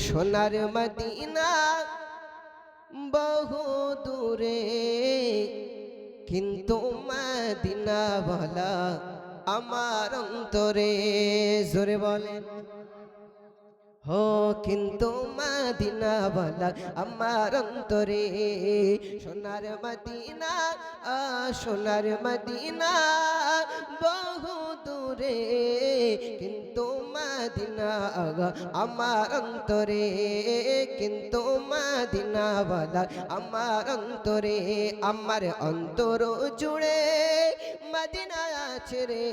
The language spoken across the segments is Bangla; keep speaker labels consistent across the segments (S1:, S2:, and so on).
S1: সোনার মদিনা বহু দূরে, কিন্তু মদিনা বলা আমার অন্তরে। জোরে বলেন হো, কিন্তু মদিনা বলা আমার অন্তরে। সোনার মদিনা সোনার মদিনা বহু দূরে, কিন্তু মদিনা আমার অন্তরে, কিন্তু মদিনা বলা আমার অন্তরে। আমার অন্তর জুড়ে মদিনা আছে রে,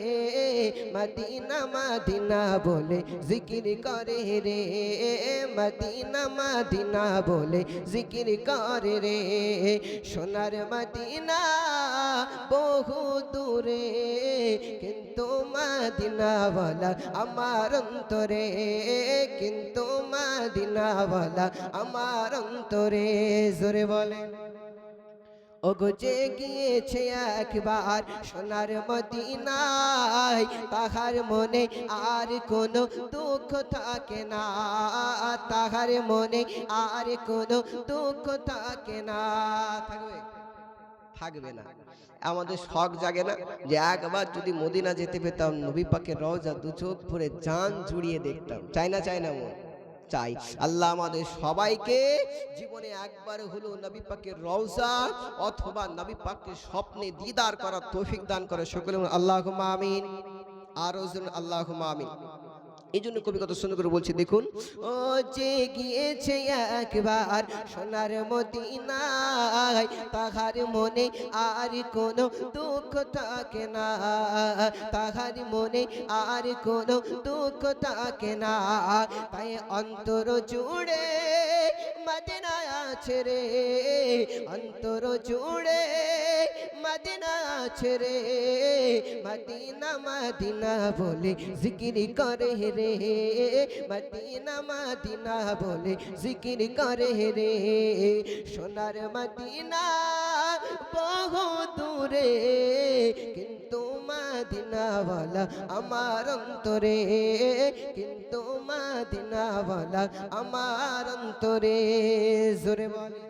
S1: মদিনা মদিনা বলে জিকির করে রে, মদিনা মদিনা বলে জিকির করে রে। সোনার মদিনা বহু দূরে, কিন্তু মদিনা বলা আমার অন্তরে, কিন্তু মদিনা বলা আমার অন্তরে। জোরে বলে ওগো যে গিয়েছে একবার সোনার মদিনায়, তাহার মনে আর কোনো দুঃখ থাকে না, তাহার মনে আর কোনো দুঃখ থাকে না। থাকবে থাকবে না। আমাদের শখ জাগে না যে একবার যদি মদিনা যেতে পেতাম, নবী পাকের রওজা দু চোখ ভরে জান জুড়িয়ে দেখতাম। চাই না চাই না মন চাই। আল্লাহ আমাদের সবাইকে জীবনে একবার হলো নবী পাকের রওজা অথবা নবী পাকের স্বপ্নে দিদার করার তৌফিক দান করে। সকলে আল্লাহুম্মা আমিন। আর আল্লাহুম্মা আমিন। এই জন্য কবি কত সুন্দর করে বলছে, দেখুন ও যে গিয়েছে একবার সোনার মদিনায়, তাহার মনে আর কোনো দুঃখ থাকে না, তাহার মনে আর কোনো দুঃখ থাকে না। তাই অন্তর জুড়ে মদিনা আছে রে, অন্তর জুড়ে মদিনা আছে রে, মদিনা মদিনা বলে জিকির করে রে, মদিনা মদিনা বলে জিকির করে রে। সোনার মদিনা বহু দূরে, কিন্তু মদিনা বলা আমার অন্তরে, কিন্তু মদিনা বলা আমার অন্তরে। জোরে বলে